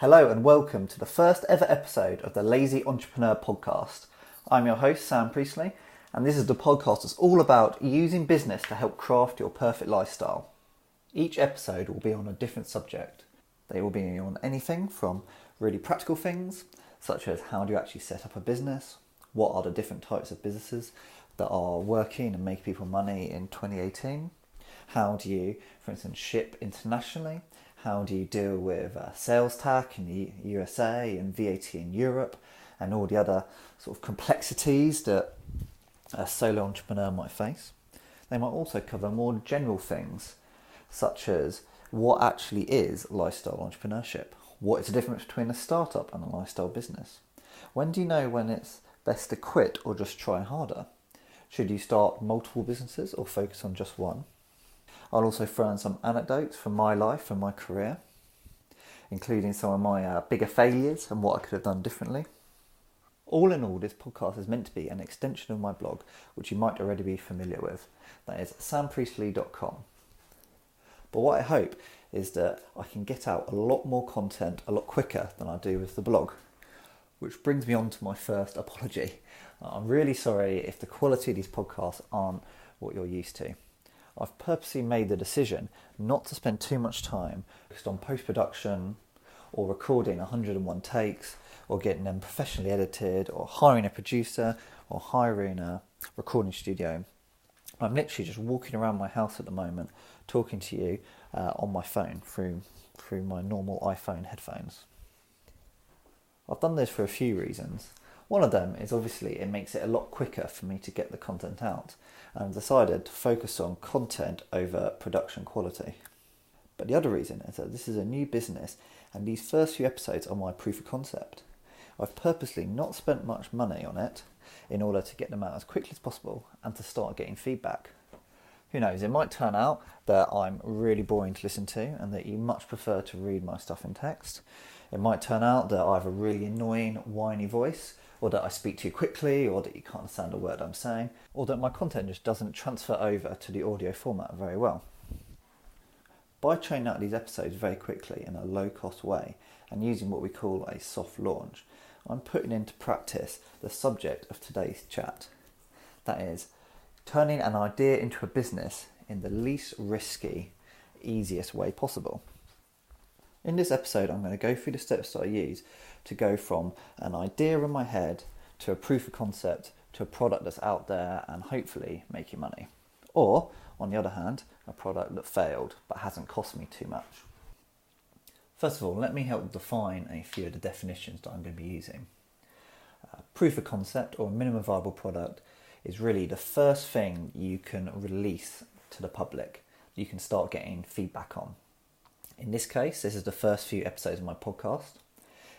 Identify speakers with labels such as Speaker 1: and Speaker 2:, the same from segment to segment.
Speaker 1: Hello and welcome to the first ever episode of the Lazy Entrepreneur podcast. I'm your host, Sam Priestley, and this is the podcast that's all about using business to help craft your perfect lifestyle. Each episode will be on a different subject. They will be on anything from really practical things, such as how do you actually set up a business, what are the different types of businesses that are working and make people money in 2018, how do you, for instance, ship internationally, how do you deal with sales tax in the USA and VAT in Europe, and all the other sort of complexities that a solo entrepreneur might face. They might also cover more general things, such as what actually is lifestyle entrepreneurship, what is the difference between a startup and a lifestyle business, when do you know when it's best to quit or just try harder, should you start multiple businesses or focus on just one. I'll also throw in some anecdotes from my life and my career, including some of my bigger failures and what I could have done differently. All in all, this podcast is meant to be an extension of my blog, which you might already be familiar with. That is sampriestley.com. But what I hope is that I can get out a lot more content a lot quicker than I do with the blog, which brings me on to my first apology. I'm really sorry if the quality of these podcasts aren't what you're used to. I've purposely made the decision not to spend too much time focused on post-production or recording 101 takes or getting them professionally edited or hiring a producer or hiring a recording studio. I'm literally just walking around my house at the moment talking to you on my phone through my normal iPhone headphones. I've done this for a few reasons. One of them is obviously it makes it a lot quicker for me to get the content out, and I've decided to focus on content over production quality. But the other reason is that this is a new business and these first few episodes are my proof of concept. I've purposely not spent much money on it in order to get them out as quickly as possible and to start getting feedback. Who knows, it might turn out that I'm really boring to listen to and that you much prefer to read my stuff in text. It might turn out that I have a really annoying, whiny voice, or that I speak too quickly, or that you can't understand a word I'm saying, or that my content just doesn't transfer over to the audio format very well. By churning out these episodes very quickly in a low-cost way and using what we call a soft launch, I'm putting into practice the subject of today's chat. That is, turning an idea into a business in the least risky, easiest way possible. In this episode, I'm going to go through the steps that I use to go from an idea in my head to a proof of concept to a product that's out there and hopefully making money. Or, on the other hand, a product that failed but hasn't cost me too much. First of all, let me help define a few of the definitions that I'm going to be using. Proof of concept or minimum viable product is really the first thing you can release to the public. You can start getting feedback on. In this case, this is the first few episodes of my podcast.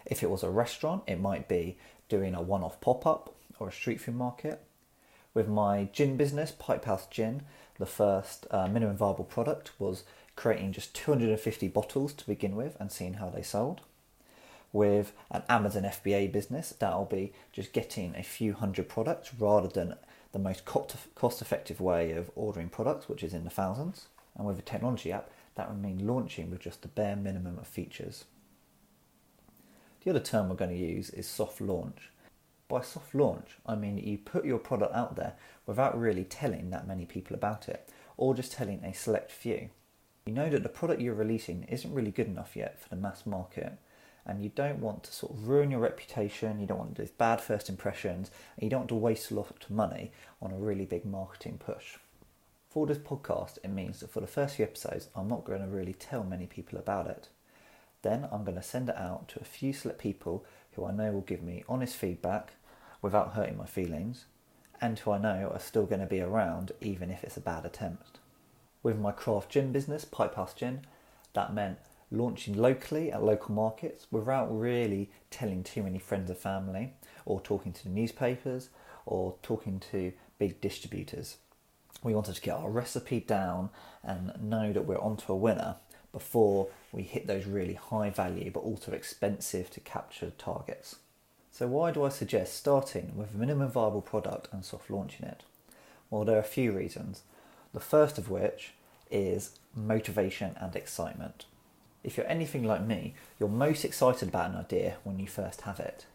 Speaker 1: If it was a restaurant, it might be doing a one-off pop-up or a street food market. With my gin business, Pipehouse Gin, the first minimum viable product was creating just 250 bottles to begin with and seeing how they sold. With an Amazon FBA business, that'll be just getting a few hundred products rather than the most cost-effective way of ordering products, which is in the thousands. And with a technology app, that would mean launching with just the bare minimum of features. The other term we're going to use is soft launch. By soft launch, I mean you put your product out there without really telling that many people about it, or just telling a select few. You know that the product you're releasing isn't really good enough yet for the mass market, and you don't want to sort of ruin your reputation, you don't want to do bad first impressions, and you don't want to waste a lot of money on a really big marketing push. For this podcast, it means that for the first few episodes, I'm not going to really tell many people about it. Then I'm going to send it out to a few select people who I know will give me honest feedback without hurting my feelings, and who I know are still going to be around even if it's a bad attempt. With my craft gin business, Pipehouse Gin, that meant launching locally at local markets without really telling too many friends and family, or talking to the newspapers, or talking to big distributors. We wanted to get our recipe down and know that we're onto a winner before we hit those really high value but also expensive to capture targets. So why do I suggest starting with a minimum viable product and soft launching it? Well, there are a few reasons. The first of which is motivation and excitement. If you're anything like me, you're most excited about an idea when you first have it.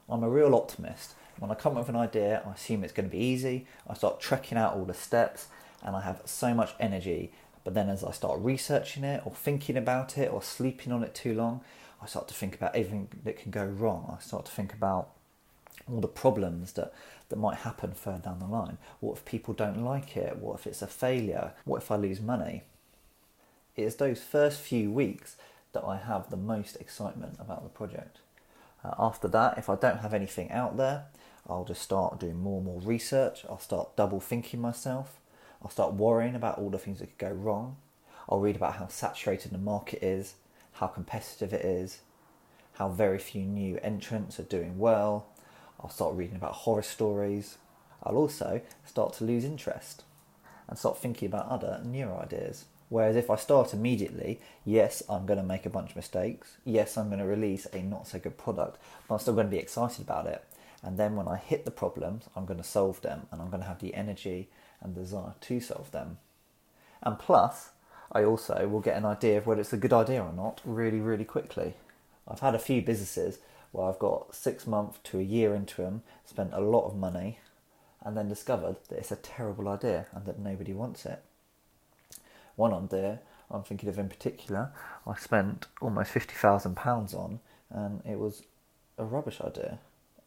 Speaker 1: I'm a real optimist. When I come up with an idea, I assume it's going to be easy. I start trekking out all the steps and I have so much energy. But then as I start researching it or thinking about it or sleeping on it too long, I start to think about everything that can go wrong. I start to think about all the problems that might happen further down the line. What if people don't like it? What if it's a failure? What if I lose money? It's those first few weeks that I have the most excitement about the project. After that, if I don't have anything out there, I'll just start doing more and more research. I'll start double thinking myself. I'll start worrying about all the things that could go wrong. I'll read about how saturated the market is, how competitive it is, how very few new entrants are doing well. I'll start reading about horror stories. I'll also start to lose interest and start thinking about other newer ideas. Whereas if I start immediately, yes, I'm going to make a bunch of mistakes. Yes, I'm going to release a not so good product, but I'm still going to be excited about it. And then when I hit the problems, I'm going to solve them and I'm going to have the energy and desire to solve them. And plus, I also will get an idea of whether it's a good idea or not really, really quickly. I've had a few businesses where I've got 6 months to a year into them, spent a lot of money, and then discovered that it's a terrible idea and that nobody wants it. One idea I'm thinking of in particular, I spent almost £50,000 on, and it was a rubbish idea.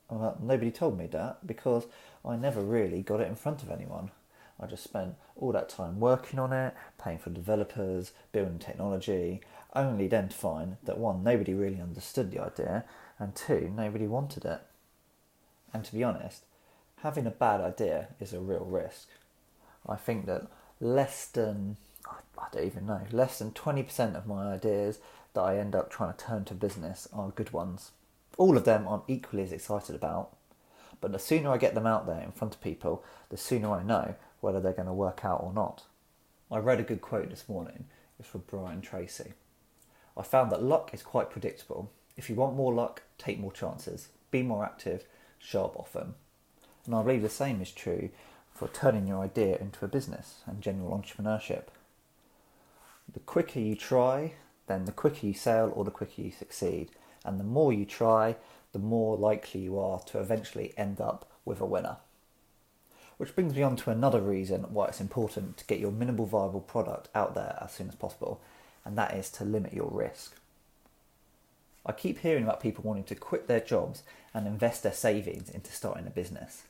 Speaker 1: Well, nobody told me that because I never really got it in front of anyone. I just spent all that time working on it, paying for developers, building technology, only then to find that one, nobody really understood the idea, and two, nobody wanted it. And to be honest, having a bad idea is a real risk. I think that less than 20% of my ideas that I end up trying to turn to business are good ones. All of them I'm equally as excited about, but the sooner I get them out there in front of people, the sooner I know whether they're going to work out or not. I read a good quote this morning. It's from Brian Tracy. I found that luck is quite predictable. If you want more luck, take more chances. Be more active, show up often. And I believe the same is true for turning your idea into a business and general entrepreneurship. The quicker you try, then the quicker you sell or the quicker you succeed. And the more you try, the more likely you are to eventually end up with a winner. Which brings me on to another reason why it's important to get your minimal viable product out there as soon as possible, and that is to limit your risk. I keep hearing about people wanting to quit their jobs and invest their savings into starting a business.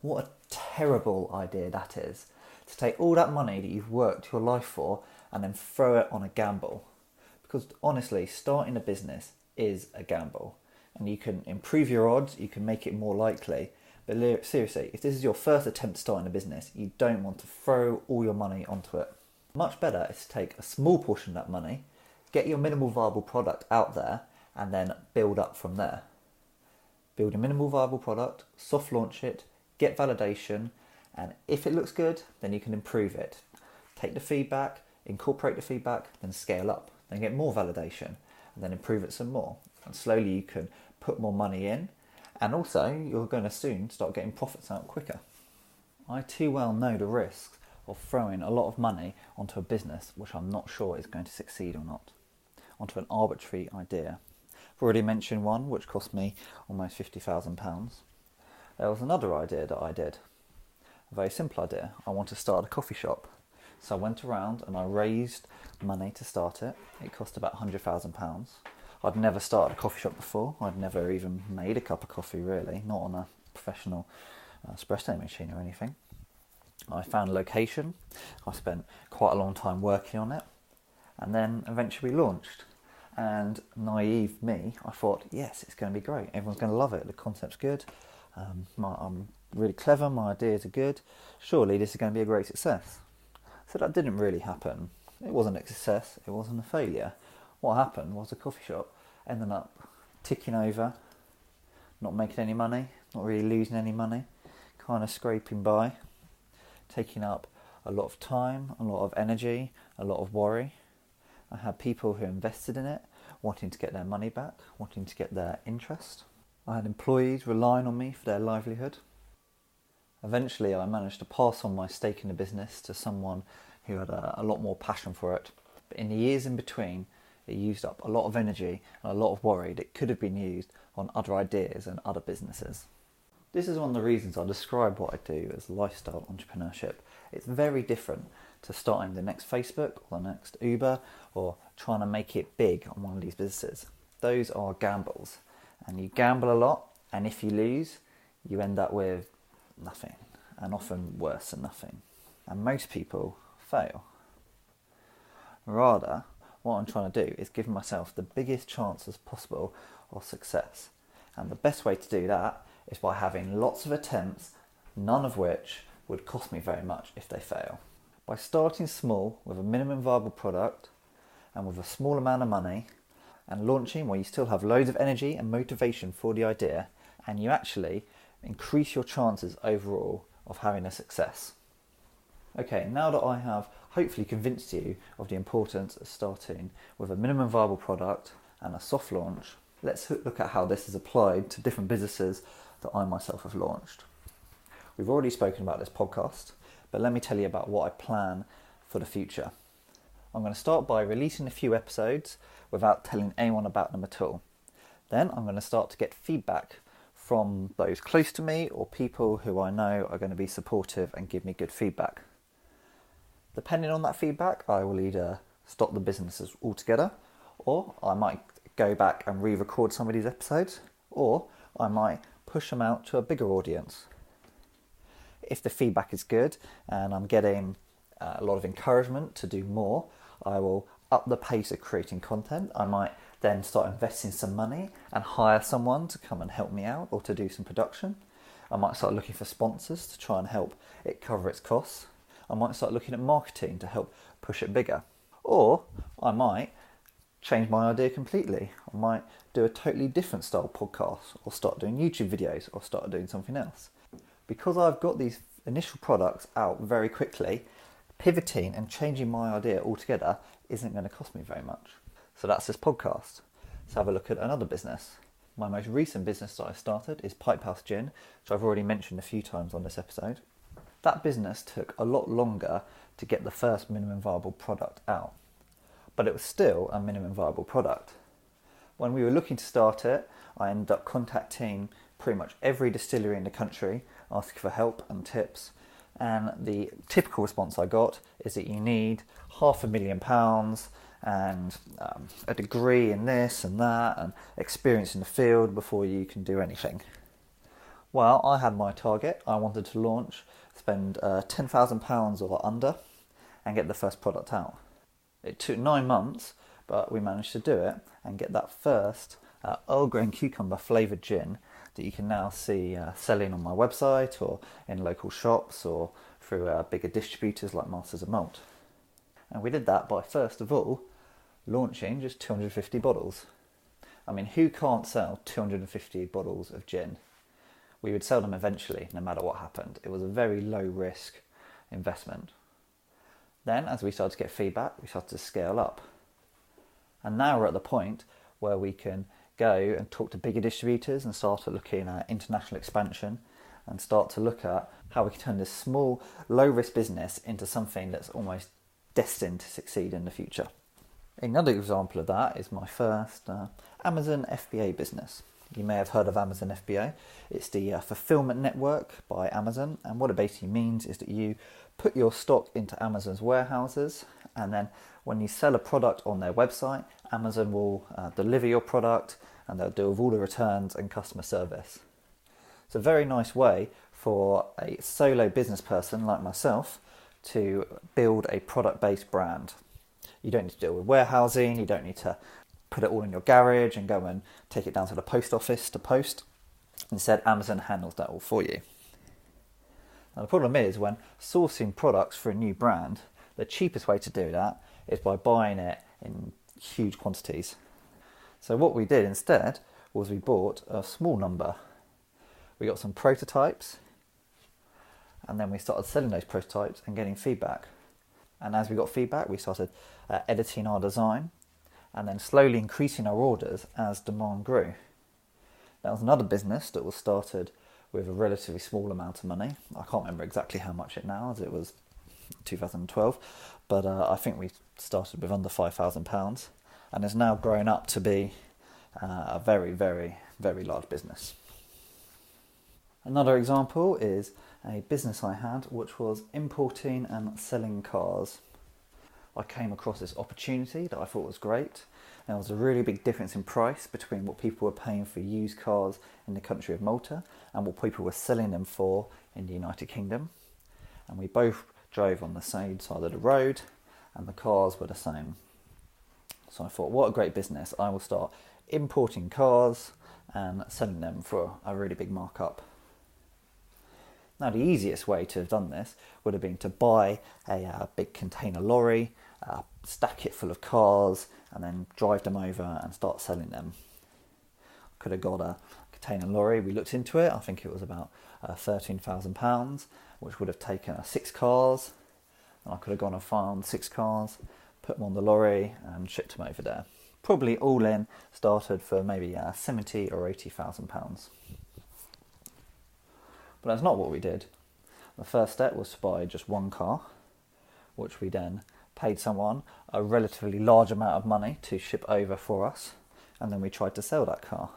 Speaker 1: What a terrible idea that is, to take all that money that you've worked your life for and then throw it on a gamble. Because honestly, starting a business is a gamble, and you can improve your odds, you can make it more likely, but seriously, if this is your first attempt starting a business, you don't want to throw all your money onto it. Much better is to take a small portion of that money, get your minimal viable product out there, and then build up from there. Build a minimal viable product, soft launch it, get validation, and if it looks good, then you can improve it. Take the feedback, incorporate the feedback, then scale up, then get more validation, and then improve it some more. And slowly you can put more money in, and also you're going to soon start getting profits out quicker. I too well know the risks of throwing a lot of money onto a business which I'm not sure is going to succeed or not, onto an arbitrary idea. I've already mentioned one which cost me almost £50,000. There was another idea that I did, a very simple idea. I wanted to start a coffee shop. So I went around and I raised money to start it. It cost about £100,000. I'd never started a coffee shop before. I'd never even made a cup of coffee really, not on a professional espresso machine or anything. I found a location. I spent quite a long time working on it, and then eventually launched. And naive me, I thought, yes, it's going to be great. Everyone's going to love it. The concept's good. I'm really clever. My ideas are good. Surely this is going to be a great success. So that didn't really happen. It wasn't a success. It wasn't a failure. What happened was the coffee shop ended up ticking over, not making any money, not really losing any money, kind of scraping by, taking up a lot of time, a lot of energy, a lot of worry. I had people who invested in it, wanting to get their money back, wanting to get their interest. I had employees relying on me for their livelihood. Eventually I managed to pass on my stake in the business to someone who had a lot more passion for it. But in the years in between, it used up a lot of energy and a lot of worry that could have been used on other ideas and other businesses. This is one of the reasons I describe what I do as lifestyle entrepreneurship. It's very different to starting the next Facebook or the next Uber or trying to make it big on one of these businesses. Those are gambles, and you gamble a lot, and if you lose, you end up with nothing, and often worse than nothing. And most people fail. Rather, what I'm trying to do is give myself the biggest chances possible of success. And the best way to do that is by having lots of attempts, none of which would cost me very much if they fail. By starting small with a minimum viable product and with a small amount of money, and launching where you still have loads of energy and motivation for the idea, and you actually increase your chances overall of having a success. Okay, now that I have hopefully convinced you of the importance of starting with a minimum viable product and a soft launch, let's look at how this is applied to different businesses that I myself have launched. We've already spoken about this podcast, but let me tell you about what I plan for the future. I'm going to start by releasing a few episodes without telling anyone about them at all. Then I'm going to start to get feedback from those close to me or people who I know are going to be supportive and give me good feedback. Depending on that feedback, I will either stop the businesses altogether, or I might go back and re-record some of these episodes, or I might push them out to a bigger audience. If the feedback is good and I'm getting a lot of encouragement to do more, I will up the pace of creating content. I might then start investing some money and hire someone to come and help me out or to do some production. I might start looking for sponsors to try and help it cover its costs. I might start looking at marketing to help push it bigger. Or I might change my idea completely. I might do a totally different style podcast, or start doing YouTube videos, or start doing something else. Because I've got these initial products out very quickly, pivoting and changing my idea altogether isn't going to cost me very much. So that's this podcast. Let's have a look at another business. My most recent business that I started is Pipehouse Gin, which I've already mentioned a few times on this episode. That business took a lot longer to get the first minimum viable product out, but it was still a minimum viable product. When we were looking to start it, I ended up contacting pretty much every distillery in the country, asking for help and tips, and the typical response I got is that you need £500,000 and a degree in this and that and experience in the field before you can do anything. Well, I had my target. I wanted to launch, spend £10,000 or under and get the first product out. It took 9 months, but we managed to do it and get that first Earl Grey and cucumber flavoured gin that you can now see selling on my website or in local shops or through bigger distributors like Masters of Malt. And we did that by, first of all, launching just 250 bottles. I mean, who can't sell 250 bottles of gin? We would sell them eventually, no matter what happened. It was a very low risk investment. Then, as we started to get feedback, we started to scale up. And now we're at the point where we can go and talk to bigger distributors and start looking at international expansion and start to look at how we can turn this small, low-risk business into something that's almost destined to succeed in the future. Another example of that is my first Amazon FBA business. You may have heard of Amazon FBA. It's the fulfillment network by Amazon, and what it basically means is that you put your stock into Amazon's warehouses, and then when you sell a product on their website, Amazon will deliver your product and they'll deal with all the returns and customer service. It's a very nice way for a solo business person like myself to build a product-based brand. You don't need to deal with warehousing, you don't need to put it all in your garage and go and take it down to the post office to post. Instead, Amazon handles that all for you. Now the problem is, when sourcing products for a new brand, the cheapest way to do that is by buying it in huge quantities. So what we did instead was we bought a small number. We got some prototypes, and then we started selling those prototypes and getting feedback. And as we got feedback, we started editing our design and then slowly increasing our orders as demand grew. That was another business that was started with a relatively small amount of money. I can't remember exactly how much it now, as it was 2012, but I think we started with under £5,000. and has now grown up to be a very, very, very large business. Another example is a business I had which was importing and selling cars. I came across this opportunity that I thought was great. There was a really big difference in price between what people were paying for used cars in the country of Malta and what people were selling them for in the United Kingdom. And we both drove on the same side of the road and the cars were the same. So I thought, what a great business. I will start importing cars and selling them for a really big markup. Now, the easiest way to have done this would have been to buy a big container lorry, stack it full of cars, and then drive them over and start selling them. Could have got a container lorry. We looked into it. I think it was about £13,000, which would have taken 6 cars. And I could have gone and found 6 cars, put them on the lorry, and shipped them over there. Probably all in started for maybe £70,000 or £80,000. But that's not what we did. The first step was to buy just one car, which we then paid someone a relatively large amount of money to ship over for us, and then we tried to sell that car.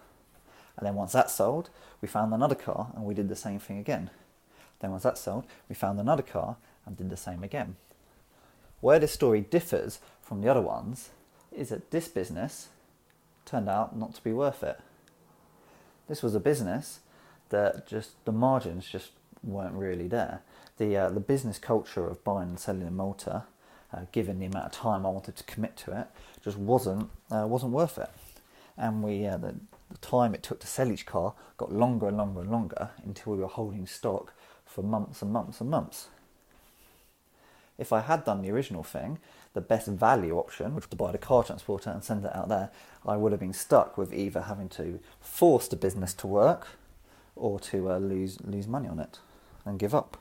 Speaker 1: And then once that sold, we found another car and we did the same thing again. Then once that sold, we found another car and did the same again. Where this story differs from the other ones is that this business turned out not to be worth it. This was a business that the margins just weren't really there. The business culture of buying and selling in Malta, given the amount of time I wanted to commit to it, just wasn't worth it. And the time it took to sell each car got longer and longer and longer until we were holding stock for months and months and months. If I had done the original thing, the best value option, which was to buy the car transporter and send it out there, I would have been stuck with either having to force the business to work or to lose money on it and give up.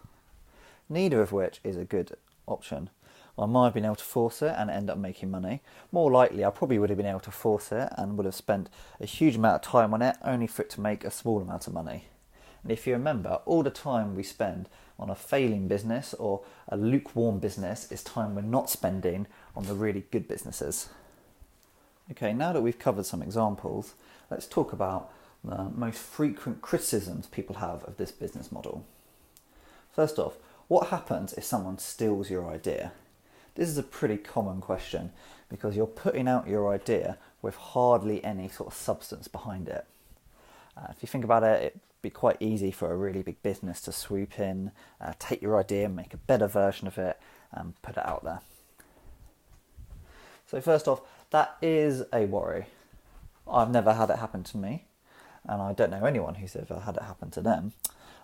Speaker 1: Neither of which is a good option. I might have been able to force it and end up making money. More likely, I probably would have been able to force it and would have spent a huge amount of time on it, only for it to make a small amount of money. And if you remember, all the time we spend on a failing business or a lukewarm business is time we're not spending on the really good businesses. Okay, now that we've covered some examples, let's talk about the most frequent criticisms people have of this business model. First off, what happens if someone steals your idea? This is a pretty common question because you're putting out your idea with hardly any sort of substance behind it. If you think about it, it'd be quite easy for a really big business to swoop in, take your idea and make a better version of it and put it out there. So first off, that is a worry. I've never had it happen to me, and I don't know anyone who's ever had it happen to them.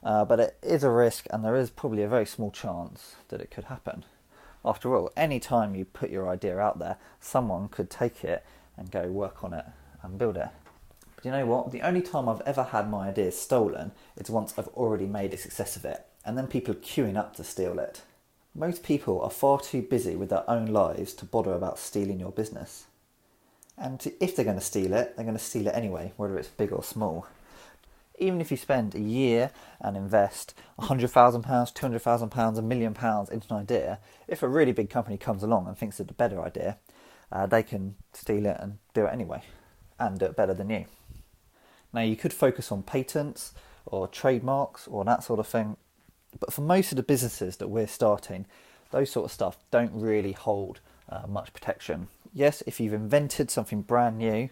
Speaker 1: But it is a risk, and there is probably a very small chance that it could happen. After all, any time you put your idea out there, someone could take it and go work on it and build it. But you know what? The only time I've ever had my idea stolen is once I've already made a success of it, and then people are queuing up to steal it. Most people are far too busy with their own lives to bother about stealing your business. And if they're going to steal it, they're going to steal it anyway, whether it's big or small. Even if you spend a year and invest £100,000, £200,000, £1 million into an idea, if a really big company comes along and thinks it's a better idea, they can steal it and do it anyway, and do it better than you. Now, you could focus on patents or trademarks or that sort of thing, but for most of the businesses that we're starting, those sort of stuff don't really hold much protection. Yes, if you've invented something brand new,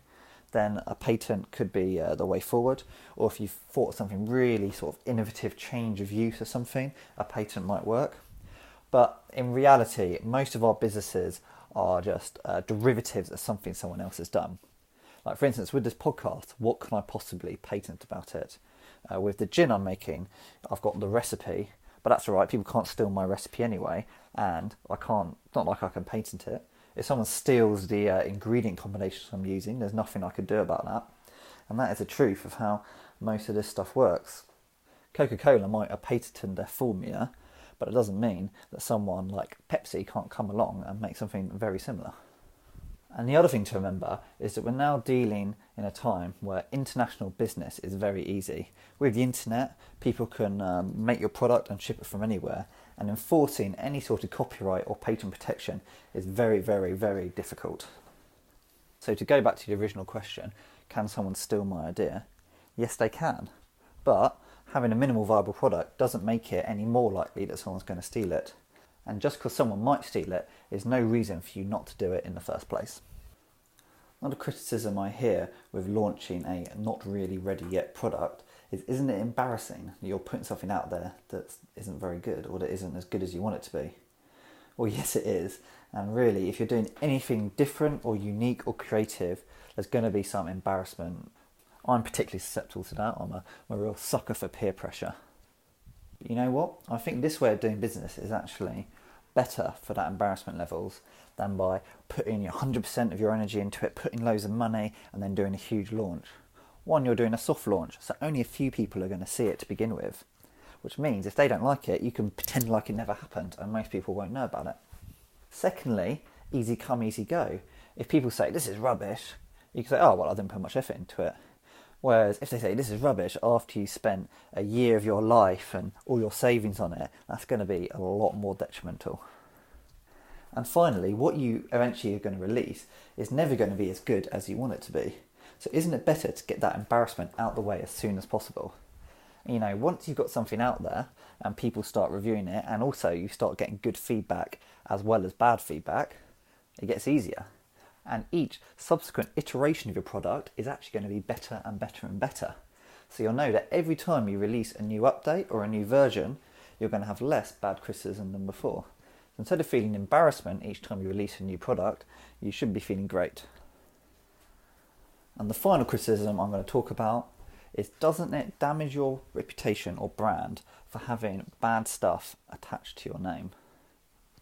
Speaker 1: then a patent could be the way forward. Or if you've thought of something really sort of innovative change of use or something, a patent might work. But in reality, most of our businesses are just derivatives of something someone else has done. Like, for instance, with this podcast, what can I possibly patent about it? With the gin I'm making, I've got the recipe, but that's all right. People can't steal my recipe anyway, and it's not like I can patent it. If someone steals the ingredient combinations I'm using, there's nothing I could do about that. And that is the truth of how most of this stuff works. Coca-Cola might have patented their formula, but it doesn't mean that someone like Pepsi can't come along and make something very similar. And the other thing to remember is that we're now dealing in a time where international business is very easy. With the internet, people can make your product and ship it from anywhere, and enforcing any sort of copyright or patent protection is very, very, very difficult. So to go back to the original question, can someone steal my idea? Yes, they can. But having a minimal viable product doesn't make it any more likely that someone's going to steal it. And just because someone might steal it is no reason for you not to do it in the first place. Another criticism I hear with launching a not really ready yet product is, isn't it embarrassing that you're putting something out there that isn't very good or that isn't as good as you want it to be? Well, yes it is. And really, if you're doing anything different or unique or creative, there's going to be some embarrassment. I'm particularly susceptible to that. I'm a real sucker for peer pressure. But you know what? I think this way of doing business is actually better for that embarrassment levels than by putting 100% of your energy into it, putting loads of money and then doing a huge launch. One, you're doing a soft launch, so only a few people are going to see it to begin with, which means if they don't like it, you can pretend like it never happened and most people won't know about it. Secondly, easy come, easy go. If people say, this is rubbish, you can say, oh, well, I didn't put much effort into it. Whereas if they say, this is rubbish, after you spent a year of your life and all your savings on it, that's going to be a lot more detrimental. And finally, what you eventually are going to release is never going to be as good as you want it to be. So isn't it better to get that embarrassment out the way as soon as possible? You know, once you've got something out there and people start reviewing it, and also you start getting good feedback as well as bad feedback, it gets easier. And each subsequent iteration of your product is actually going to be better and better and better. So you'll know that every time you release a new update or a new version, you're going to have less bad criticism than before. So instead of feeling embarrassment each time you release a new product, you should be feeling great. And the final criticism I'm going to talk about is, doesn't it damage your reputation or brand for having bad stuff attached to your name?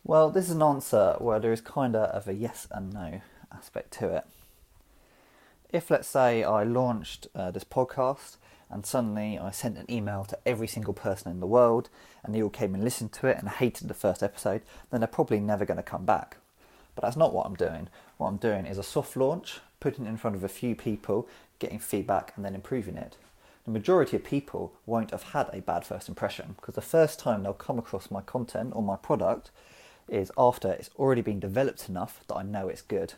Speaker 1: Well, this is an answer where there is kind of a yes and no aspect to it. If, let's say, I launched this podcast and suddenly I sent an email to every single person in the world and they all came and listened to it and hated the first episode, then they're probably never going to come back. But that's not what I'm doing. What I'm doing is a soft launch, putting it in front of a few people, getting feedback and then improving it. The majority of people won't have had a bad first impression because the first time they'll come across my content or my product is after it's already been developed enough that I know it's good.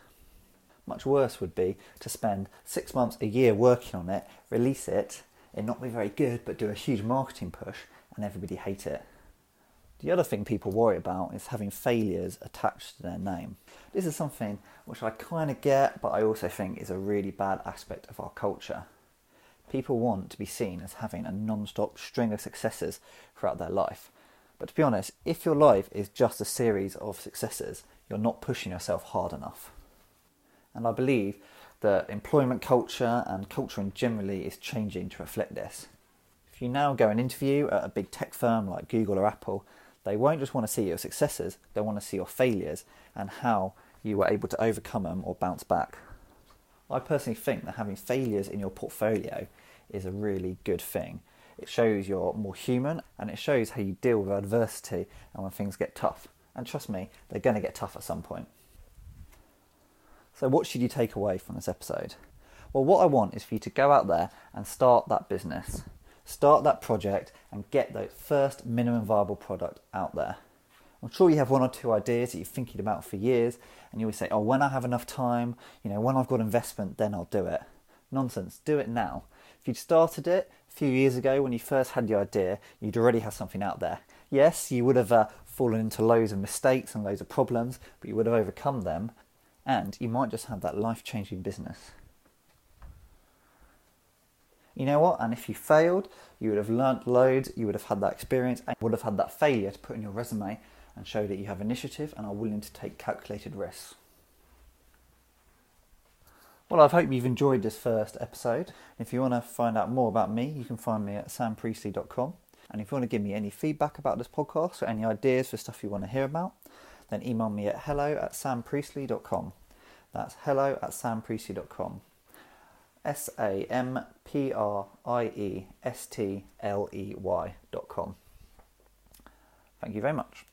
Speaker 1: Much worse would be to spend 6 months, a year working on it, release it not be very good, but do a huge marketing push and everybody hate it. The other thing people worry about is having failures attached to their name. This is something which I kind of get, but I also think is a really bad aspect of our culture. People want to be seen as having a non-stop string of successes throughout their life. But to be honest, if your life is just a series of successes, you're not pushing yourself hard enough. And I believe that employment culture and culture in generally is changing to reflect this. If you now go and interview at a big tech firm like Google or Apple, they won't just want to see your successes, they want to see your failures and how you were able to overcome them or bounce back. I personally think that having failures in your portfolio is a really good thing. It shows you're more human and it shows how you deal with adversity and when things get tough. And trust me, they're going to get tough at some point. So what should you take away from this episode? Well, what I want is for you to go out there and start that business, start that project and get the first minimum viable product out there. I'm sure you have one or two ideas that you're thinking about for years and you always say, oh, when I have enough time, when I've got investment, then I'll do it. Nonsense, do it now. If you'd started it a few years ago when you first had the idea, you'd already have something out there. Yes, you would have fallen into loads of mistakes and loads of problems, but you would have overcome them and you might just have that life-changing business. You know what? And if you failed, you would have learnt loads, you would have had that experience and would have had that failure to put in your resume and show that you have initiative and are willing to take calculated risks. Well, I hope you've enjoyed this first episode. If you want to find out more about me, you can find me at sampriestley.com. And if you want to give me any feedback about this podcast or any ideas for stuff you want to hear about, then email me at hello@sampriestley.com. That's hello@sampriestley.com. SAMPRIESTLEY.com. Thank you very much.